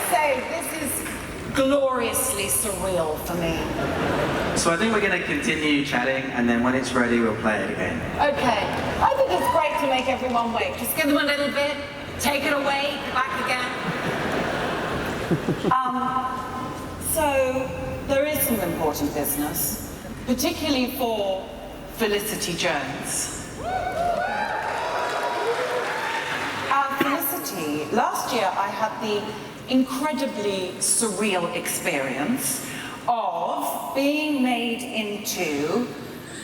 say, this is gloriously surreal for me. So I think we're going to continue chatting, and then when it's ready, we'll play it again. Okay. I think it's great to make everyone wait. Just give them a little bit, take it away, back again. So there is some important business, particularly for Felicity Jones. Felicity, last year I had the incredibly surreal experience of being made into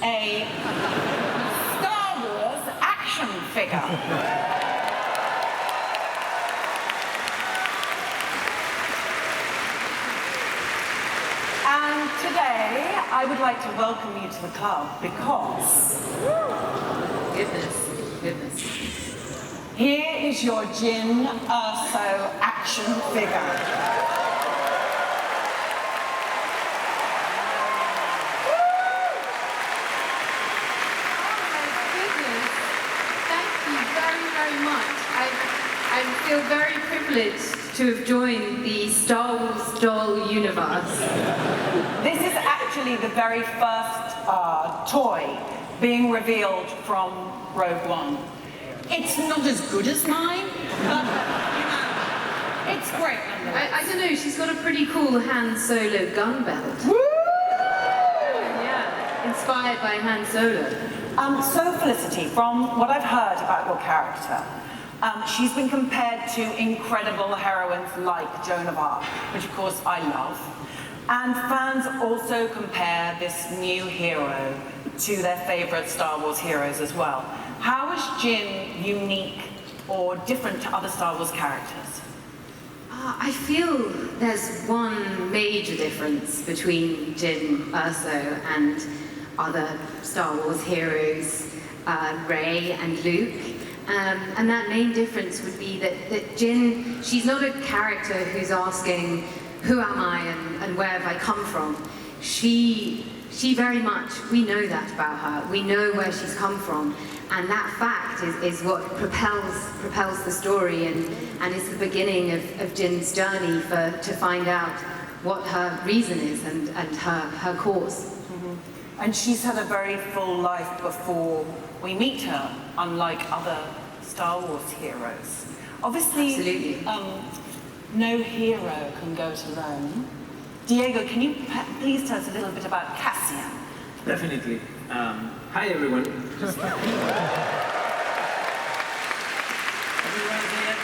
a Star Wars action figure. And today I would like to welcome you to the club because... Goodness. Here is your Jyn Erso action figure. Very much. I feel very privileged to have joined the Star Wars doll universe. This is actually the very first toy being revealed from Rogue One. It's not as good as mine, but it's great. I don't know, she's got a pretty cool Han Solo gun belt. Woo! Yeah, inspired by Han Solo. So Felicity, from what I've heard about your character, she's been compared to incredible heroines like Joan of Arc, which of course I love. And fans also compare this new hero to their favorite Star Wars heroes as well. How is Jyn unique or different to other Star Wars characters? I feel there's one major difference between Jyn Erso and other Star Wars heroes, Rey and Luke. And that main difference would be that Jyn, she's not a character who's asking, who am I and where have I come from? She very much, we know that about her. We know where she's come from. And that fact is what propels the story and is the beginning of Jyn's journey to find out what her reason is and her cause. Mm-hmm. And she's had a very full life before we meet her, unlike other Star Wars heroes. Obviously, absolutely. No hero can go it alone. Diego, can you please tell us a little bit about Cassian? Definitely. Hi everyone.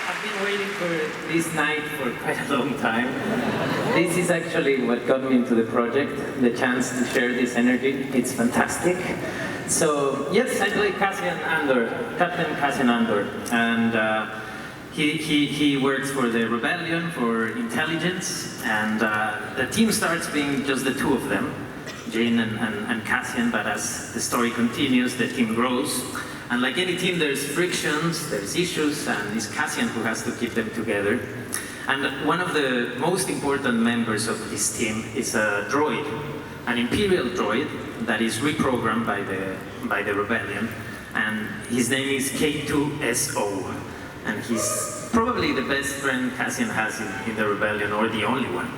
I've been waiting for this night for quite a long time. This is actually what got me into the project, the chance to share this energy. It's fantastic. So yes, I play Cassian Andor, Captain Cassian Andor, and he works for the rebellion, for intelligence, and the team starts being just the two of them, Jyn and Cassian, but as the story continues, the team grows. And like any team, there's frictions, there's issues, and it's Cassian who has to keep them together. And one of the most important members of his team is a droid, an Imperial droid that is reprogrammed by the rebellion. And his name is K2SO. And he's probably the best friend Cassian has in the rebellion, or the only one.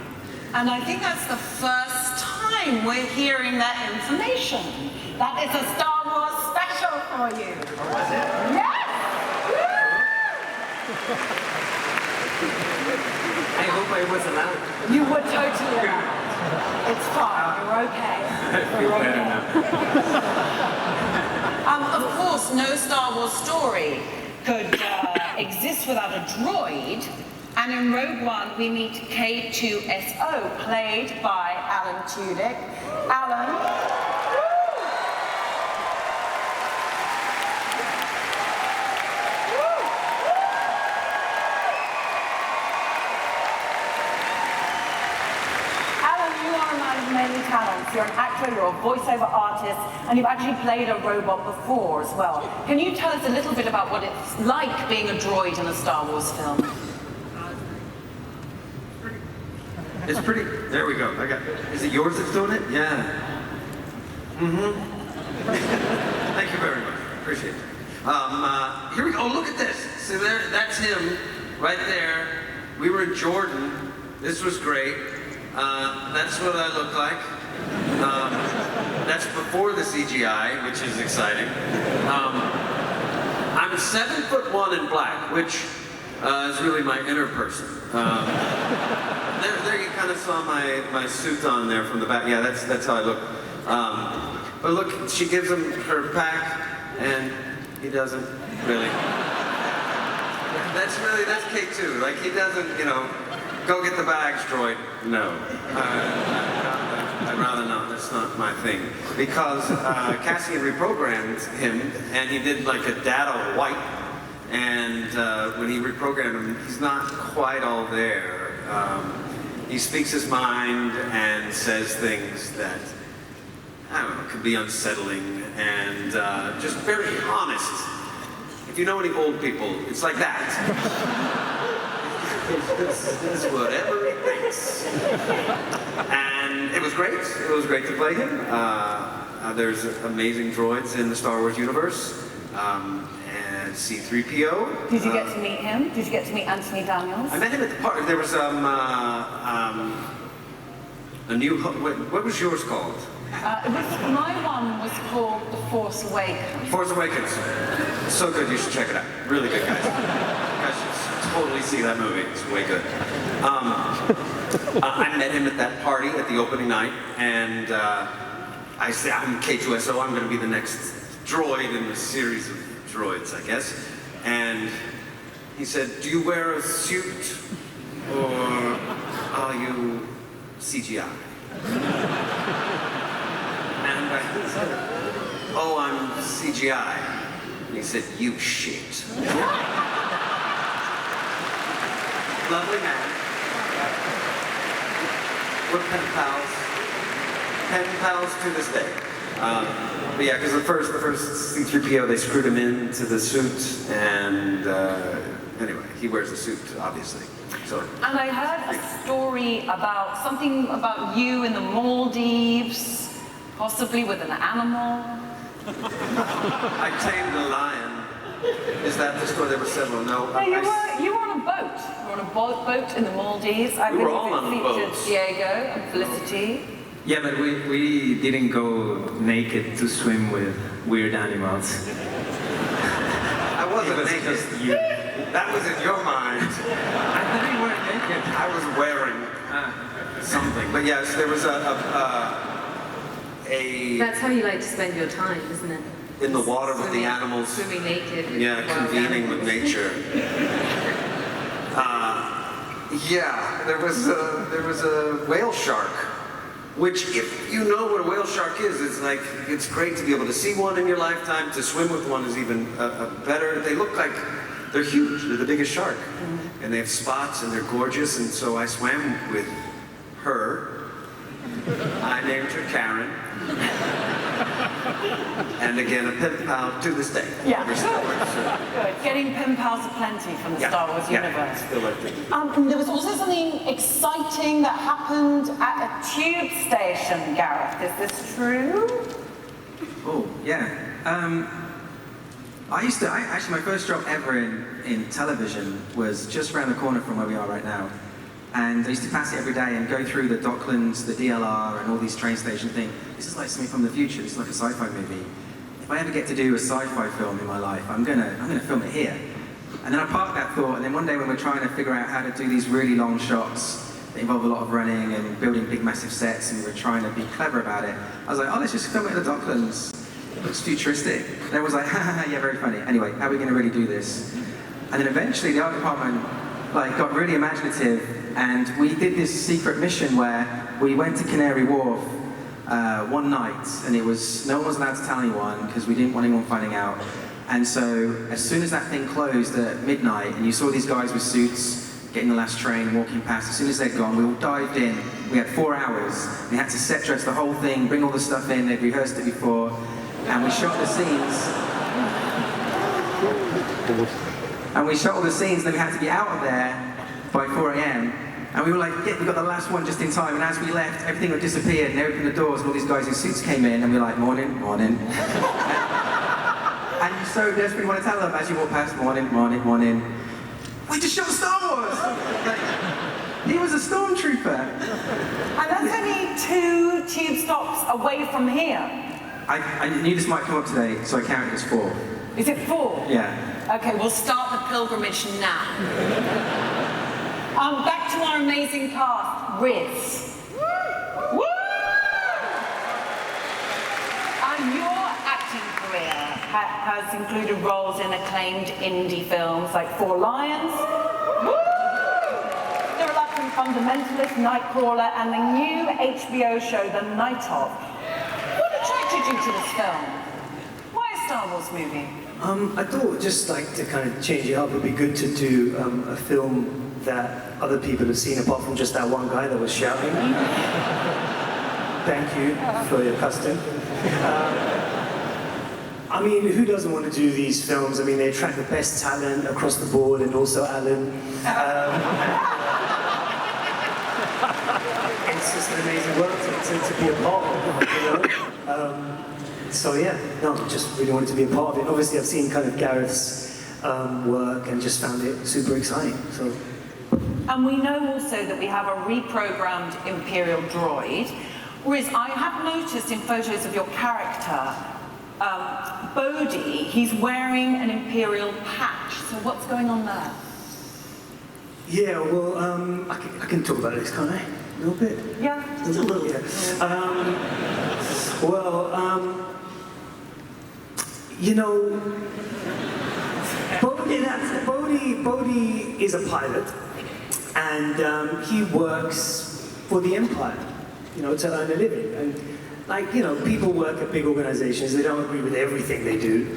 And I think that's the first time we're hearing that information. That is a Star Wars special for you. Oh, was it? Yes! I hope I was allowed. You were totally allowed. It's fine, you're okay. You're better now. Of course, no Star Wars story could exist without a droid. And in Rogue One, we meet K2SO, played by Alan Tudyk. Alan. Many talents. You're an actor, you're a voiceover artist, and you've actually played a robot before as well. Can you tell us a little bit about what it's like being a droid in a Star Wars film? It's pretty. There we go. Is it yours that's doing it? Yeah. Mm-hmm. Thank you very much. Appreciate it. Here we go. Oh, look at this. See there? That's him right there We were in Jordan. This was great. That's what I look like. That's before the CGI, which is exciting. I'm 7'1" in black, which is really my inner person. There you kind of saw my suit on there from the back. Yeah, that's how I look. But look, she gives him her pack, and he doesn't really. That's K2. Like, he doesn't, you know, go get the bags, droid. No. I'd rather not. That's not my thing. Because Cassian reprogrammed him, and he did like a data wipe. And when he reprogrammed him, he's not quite all there. He speaks his mind and says things that, I don't know, could be unsettling and just very honest. If you know any old people, it's like that. It's whatever he thinks. And it was great. It was great to play him. There's amazing droids in the Star Wars universe. And C-3PO. Did you get to meet him? Did you get to meet Anthony Daniels? I met him at the party. There was a new. What was yours called? My one was called The Force Awakens. Force Awakens. So good, you should check it out. Really good, guys. You guys should totally see that movie. It's way good. I met him at that party at the opening night, and I said, I'm K2SO, I'm going to be the next droid in the series of droids, I guess. And he said, do you wear a suit, or are you CGI? And I said, oh, I'm CGI. And he said, you shit. Lovely man. We're pen pals. Pen pals to this day. But yeah, because the first C-3PO, they screwed him into the suit, and anyway, he wears a suit, obviously. So. And I heard a story about something about you in the Maldives. Possibly with an animal. I tamed a lion. Is that the story? There were several. No. No, you were on a boat. You were on a boat in the Maldives. I We were all on featured boats. Diego and Felicity. Yeah, but we didn't go naked to swim with weird animals. I wasn't It was naked. just you. That was in your mind. I thought you weren't naked. I was wearing something. But yes, there was a That's how you like to spend your time, isn't it? in the water with the animals. Swimming naked. With Yeah, wild convening with animals. nature. Yeah, there was a whale shark, which, if you know what a whale shark is, it's great to be able to see one in your lifetime. To swim with one is even better. They look like they're huge. They're the biggest shark, and they have spots and they're gorgeous. And so I swam with her. I named her Karen. And again, a pen pal to this day. Yeah, We're still good. Getting pen pals aplenty from the Star Wars universe. Still like that. And there was also something exciting that happened at a tube station, Gareth. Is this true? Oh, yeah. Actually, my first job ever in television was just around the corner from where we are right now. And I used to pass it every day and go through the Docklands, the DLR, and all these train stations and think, this is like something from the future, this is like a sci-fi movie. If I ever get to do a sci-fi film in my life, I'm gonna film it here. And then I parked that thought, and then one day when we're trying to figure out how to do these really long shots that involve a lot of running and building big massive sets, and we were trying to be clever about it, I was like, oh, let's just film it at the Docklands. It looks futuristic. And everyone was like, ha, yeah, very funny. Anyway, how are we gonna really do this? And then eventually the art department got really imaginative, and we did this secret mission where we went to Canary Wharf one night, and no one was allowed to tell anyone because we didn't want anyone finding out. And so as soon as that thing closed at midnight, and you saw these guys with suits getting the last train, walking past, as soon as they'd gone, we all dived in. We had 4 hours. We had to set dress the whole thing, bring all the stuff in. They'd rehearsed it before, and we shot the scenes. And we shot all the scenes, and then we had to be out of there by 4 a.m. And we were like, yeah, we got the last one just in time. And as we left, everything had disappeared, and they opened the doors, and all these guys in suits came in, and we were like, morning, morning. And you so desperately want to tell them as you walk past, morning, morning, morning. We just shot Star Wars! He was a stormtrooper. And that's only 2 tube stops away from here. I knew this might come up today, so I counted it as 4. Is it 4? Yeah. Okay, we'll start the pilgrimage now. Back to our amazing cast, Riz. Woo! Your acting career has included roles in acclaimed indie films like 4 Lions, Woo! The Reluctant Fundamentalist, Nightcrawler, and the new HBO show, The Night Of. What attracted you to this film? Why a Star Wars movie? I thought just like to kind of change it up, it would be good to do a film that other people have seen apart from just that one guy that was shouting. Thank you for your custom. I mean, who doesn't want to do these films? I mean, they attract the best talent across the board, and also Alan. It's just an amazing work to be a part of, you know? So yeah, no, just really wanted to be a part of it. Obviously, I've seen kind of Gareth's work and just found it super exciting. So. And we know also that we have a reprogrammed Imperial droid. Riz, I have noticed in photos of your character, Bodhi, he's wearing an Imperial patch. So what's going on there? Yeah, well, I can talk about this, can't I? A little bit? Yeah. Just a little bit. You know, Bodhi is a pilot, and he works for the Empire, you know, to earn a living. And like, you know, people work at big organizations, they don't agree with everything they do.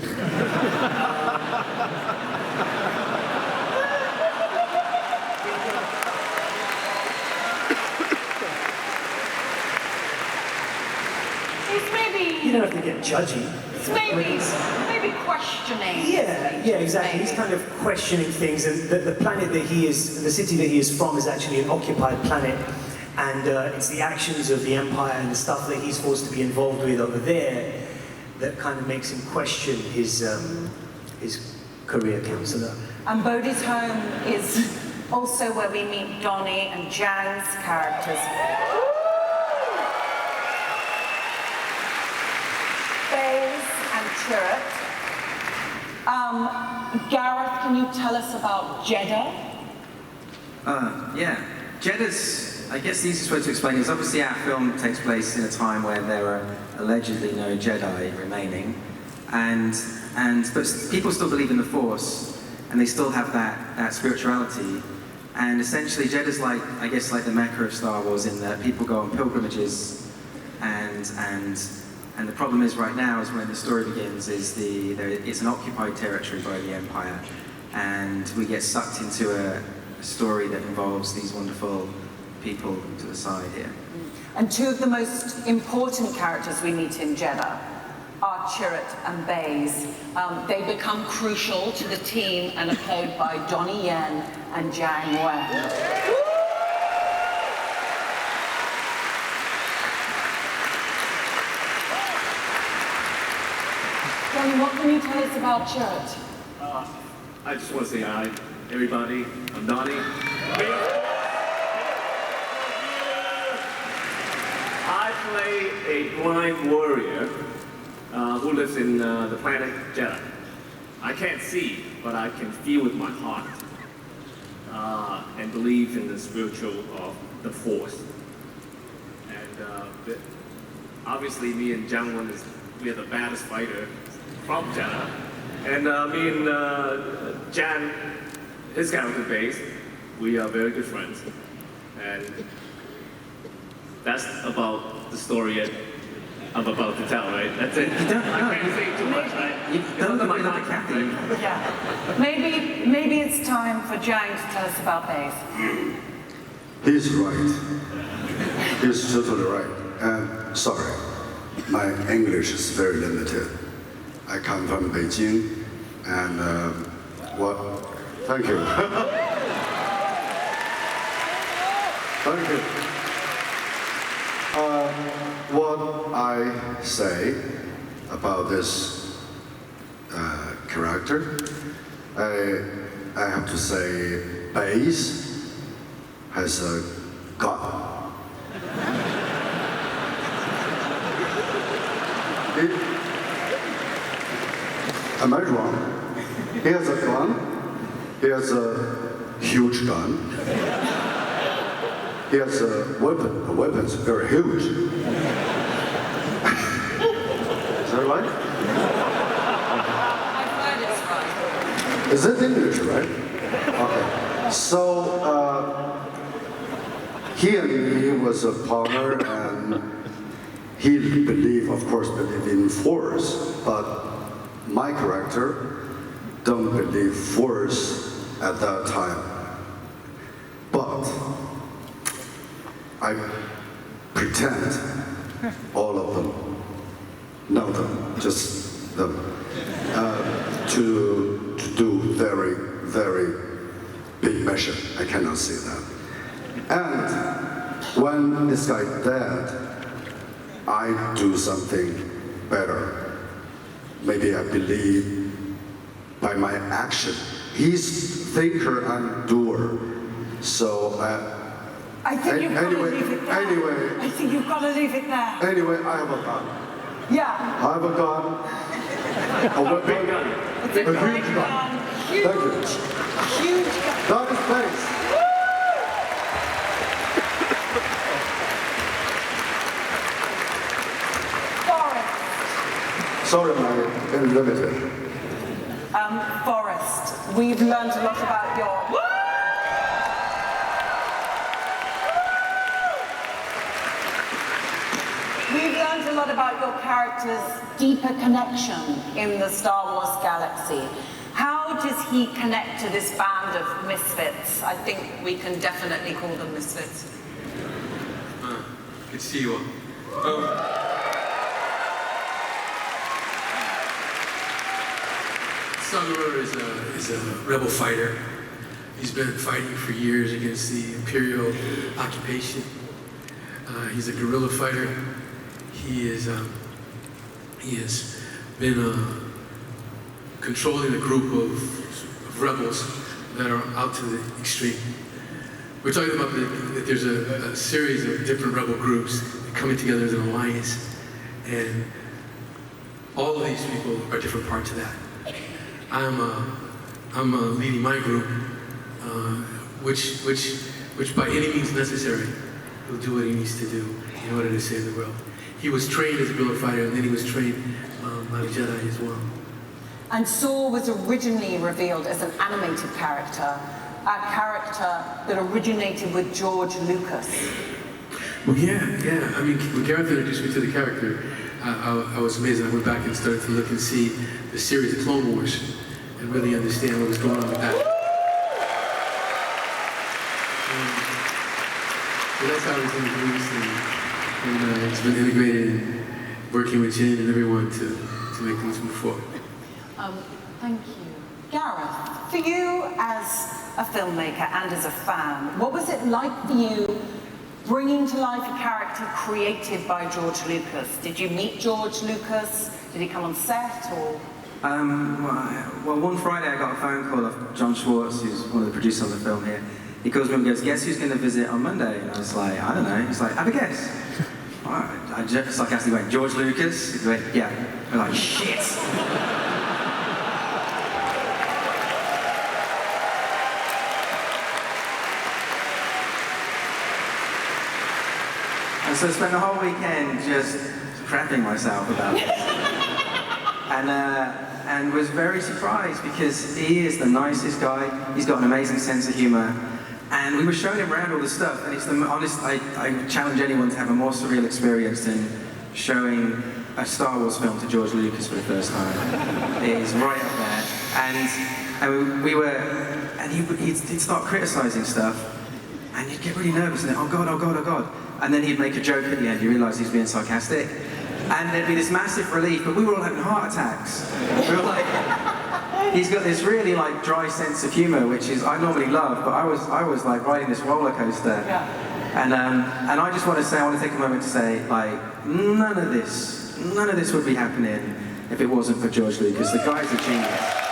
You don't have to get judgy. Maybe questioning. Yeah, exactly. He's kind of questioning things, and the planet that he is, the city that he is from, is actually an occupied planet, and it's the actions of the Empire and the stuff that he's forced to be involved with over there that kind of makes him question his career counselor. And Bodhi's home is also where we meet Donnie and Jiang's characters. And Chirrut. Gareth, can you tell us about Jeddah? Yeah. Jeddah's, I guess the easiest way to explain is obviously our film takes place in a time where there are allegedly no Jedi remaining, but people still believe in the Force, and they still have that spirituality. And essentially Jeddah's like, I guess, like the Mecca of Star Wars, in that people go on pilgrimages, and the problem is right now is when the story begins is it's an occupied territory by the Empire, and we get sucked into a story that involves these wonderful people to the side here. And 2 of the most important characters we meet in Jeddah are Chirrut and Baze. They become crucial to the team and are played by Donnie Yen and Jiang Wen. Donnie, what can you tell us about Chirrut? I just want to say hi, everybody. I'm Donnie. I play a blind warrior who lives in the planet Jeddah. I can't see, but I can feel with my heart and believe in the spiritual of the Force. And obviously, me and Jiang Wen we are the baddest fighter from Jeddah. And me and Jan, his character base, we are very good friends. And that's about the story I'm about to tell, right? That's it. I can't say too much, right? You don't look like Kathy. Yeah. Maybe it's time for Jiang to tell us about Baze. He's right. He's totally right. And sorry, my English is very limited. I come from Beijing, and thank you. Thank you. What I say about this character, I have to say, Baze has a gun. Am I wrong? He has a gun. He has a huge gun. He has a weapon. The weapon's very huge. Is that right? I've heard it's right. Is it English, right? Okay. So he and me was a partner, and he believed, of course, believed in force, but my character don't believe force at that time. But I pretend all of them know them, just them, to do very, very big mission. I cannot say that. And when this guy dead, I do something better. Maybe I believe by my action. He's thinker and doer. So I think you've got to anyway, leave it there. anyway, I think you've got to leave it there. anyway, I have a gun. Yeah. I have a gun. A weapon. It's a A great huge gun. Huge, Thank you. huge gun. That is thanks. Forrest. Sorry, I'm limited. Forrest, we've learned a lot about your... We've learned a lot about your character's deeper connection in the Star Wars galaxy. How does he connect to this band of misfits? I think we can definitely call them misfits. Good to see you all. Salvador is a rebel fighter. He's been fighting for years against the Imperial occupation. He's a guerrilla fighter. He has been controlling a group of rebels that are out to the extreme. We're talking about that there's a series of different rebel groups coming together as an alliance, and all of these people are different parts of that. I'm leading my group, which by any means necessary will do what he needs to do in order to save the world. He was trained as a guerrilla fighter, and then he was trained by the Jedi as well. And Saw was originally revealed as an animated character, a character that originated with George Lucas. Well, yeah. I mean, when Gareth introduced me to the character, I was amazed. I went back and started to look and see the series of Clone Wars and really understand what was going on with that. So that's how it was introduced, and it's been integrated and working with Jin and everyone to make things move forward. Thank you. Gareth, for you as a filmmaker and as a fan, what was it like for you bringing to life a character created by George Lucas? Did you meet George Lucas? Did he come on set, or? Well, one Friday I got a phone call of John Schwartz, who's one of the producers on the film here. He calls me and goes, "Guess who's going to visit on Monday?" And I was like, "I don't know." He's like, "Have a guess." All right. I just sarcastically went, "George Lucas?" He went, "Yeah." I'm like, "Shit." And so I spent the whole weekend just crapping myself about this. And was very surprised because he is the nicest guy. He's got an amazing sense of humor. And we were showing him around all this stuff, and it's the honest, I challenge anyone to have a more surreal experience than showing a Star Wars film to George Lucas for the first time. It is right up there. And we were, and he'd start criticizing stuff, and you'd get really nervous and then, oh God, oh God, oh God. And then he'd make a joke at the end, you realise he's being sarcastic. And there'd be this massive relief, but we were all having heart attacks. We were like, he's got this really like dry sense of humour, which is I normally love, but I was like riding this roller coaster. Yeah. And I just want to say, I want to take a moment to say, like, none of this would be happening if it wasn't for George Lucas. The guy's a genius.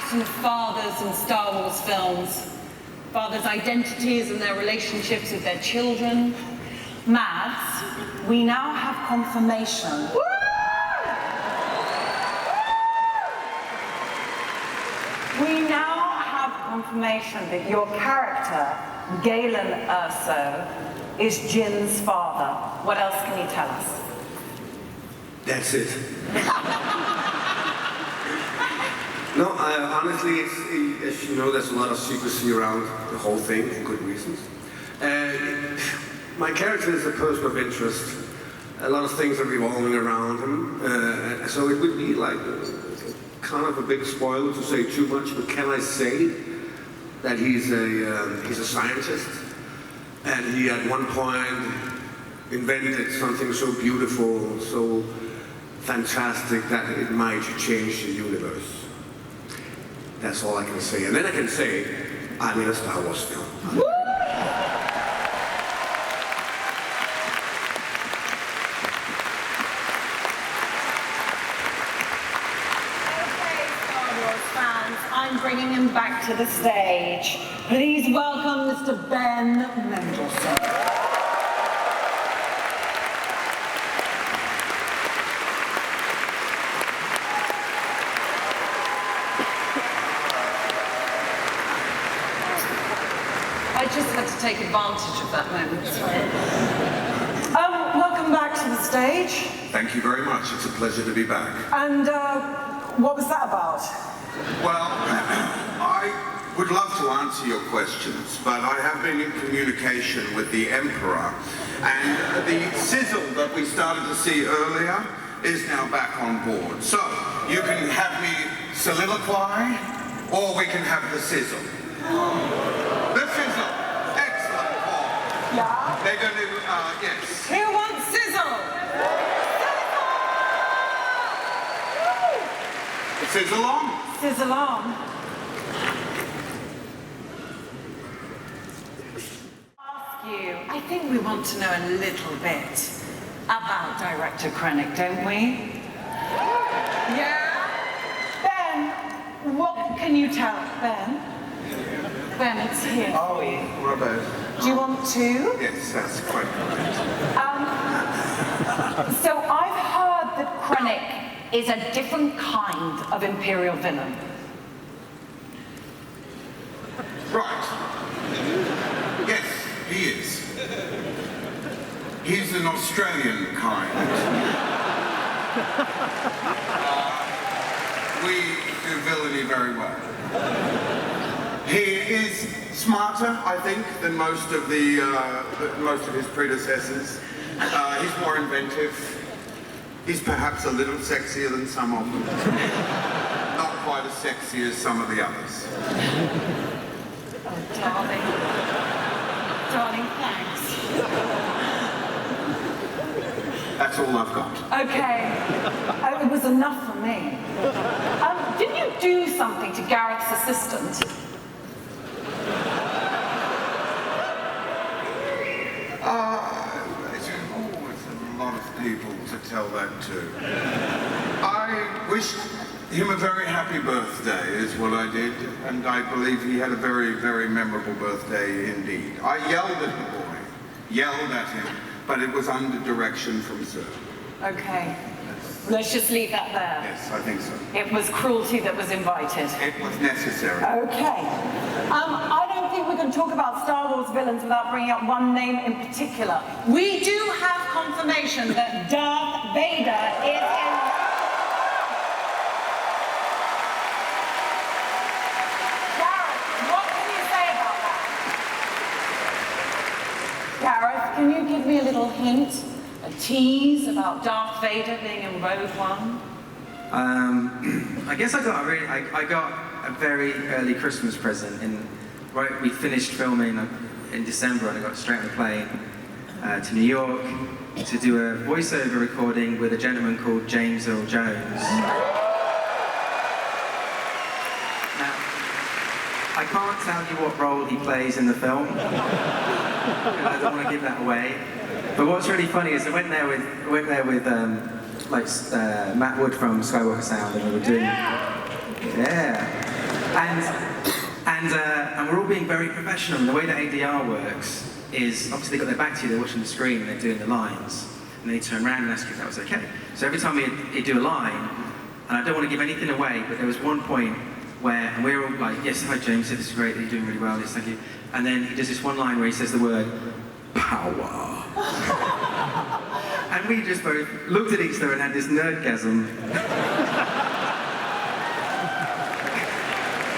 question of fathers in Star Wars films, fathers' identities and their relationships with their children. Mads, we now have confirmation. We now have confirmation that your character, Galen Erso, is Jin's father. What else can you tell us? That's it. No, honestly, as you know, there's a lot of secrecy around the whole thing, for good reasons. My character is a person of interest. A lot of things are revolving around him, so it would be like kind of a big spoiler to say too much, but can I say that he's a scientist, and he at one point invented something so beautiful, so fantastic that it might change the universe. That's all I can say. And then I can say, I'm in a Star Wars film. I'm bringing him back to the stage. Please welcome Mr. Ben Mendelsohn. I just had to take advantage of that moment. Welcome back to the stage. Thank you very much. It's a pleasure to be back. And what was that about? Well, I would love to answer your questions, but I have been in communication with the Emperor, and the sizzle that we started to see earlier is now back on board. So, you can have me soliloquy, or we can have the sizzle. The sizzle! Excellent, Paul. Yeah? They're going to, yes. Who wants sizzle? Sizzle on. Sizzle on. Ask you, I think we want to know a little bit about Director Krennic, don't we? Yeah? Ben, what can you tell? Ben? Ben, it's here. Oh, Robert. Do you want to? Yes, that's quite correct. So I've heard that Krennic is a different kind of Imperial villain. Right. Yes, he is. He's an Australian kind. We do villainy very well. He is smarter, I think, than most of his predecessors. He's more inventive. He's perhaps a little sexier than some of them. Not quite as sexy as some of the others. Oh, darling. Darling, thanks. That's all I've got. Okay. It was enough for me. Didn't you do something to Garrett's assistant? It's a lot of people to tell that to. I wished him a very happy birthday, is what I did, and I believe he had a very, very memorable birthday indeed. I yelled at the boy, yelled at him, but it was under direction from Sir. Okay. Let's just leave that there. Yes, I think so. It was cruelty that was invited. It was necessary. Okay. I don't think we can talk about Star Wars villains without bringing up one name in particular. We do have confirmation that Darth Vader is in... Gareth, what can you say about that? Gareth, can you give me a little hint? A tease about Darth Vader being in Rogue One? I guess I got a very early Christmas present. We finished filming in December, and I got straight on a plane to New York to do a voiceover recording with a gentleman called James Earl Jones. Now, I can't tell you what role he plays in the film. I don't want to give that away. But what's really funny is I went there with Matt Wood from Skywalker Sound, and we were doing, yeah. And we're all being very professional. And the way that ADR works is, obviously they've got their back to you, they're watching the screen, and they're doing the lines. And they turn around and ask you if that was okay. So every time he'd do a line, and I don't want to give anything away, but there was one point where, and we're all like, yes, hi James, this is great, you're doing really well, yes, thank you. And then he does this one line where he says the word, power. And we just both looked at each other and had this nerdgasm.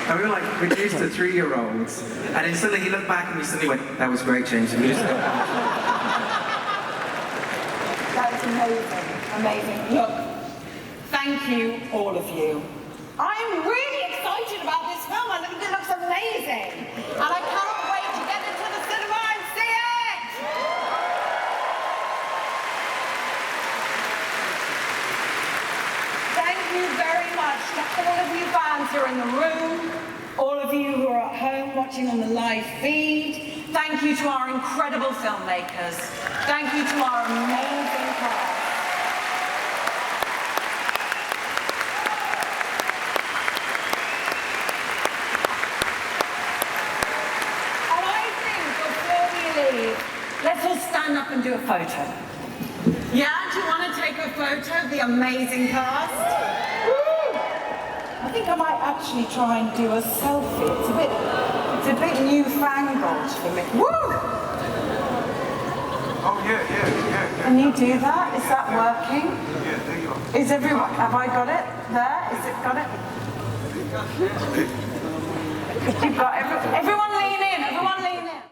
And we were like reduced to 3-year-olds. And then suddenly he looked back and we suddenly went, that was great, James. And we just That's amazing, amazing. Look, thank you, all of you. I'm really excited about this film. I think it looks amazing. And I cannot wait to get into the cinema and see it! Thank you very much to all of you fans who are in the room, all of you who are at home watching on the live feed. Thank you to our incredible filmmakers. Thank you to our amazing cast. And I think before we leave, let's all stand up and do a photo. Yeah, do you want to take a photo of the amazing cast? Woo! I think I might actually try and do a selfie. It's a bit newfangled for me. Woo! Oh, yeah. Can you do that? Is that working? Yeah, there you are. Is everyone, have I got it there? Is it got it? You've got everyone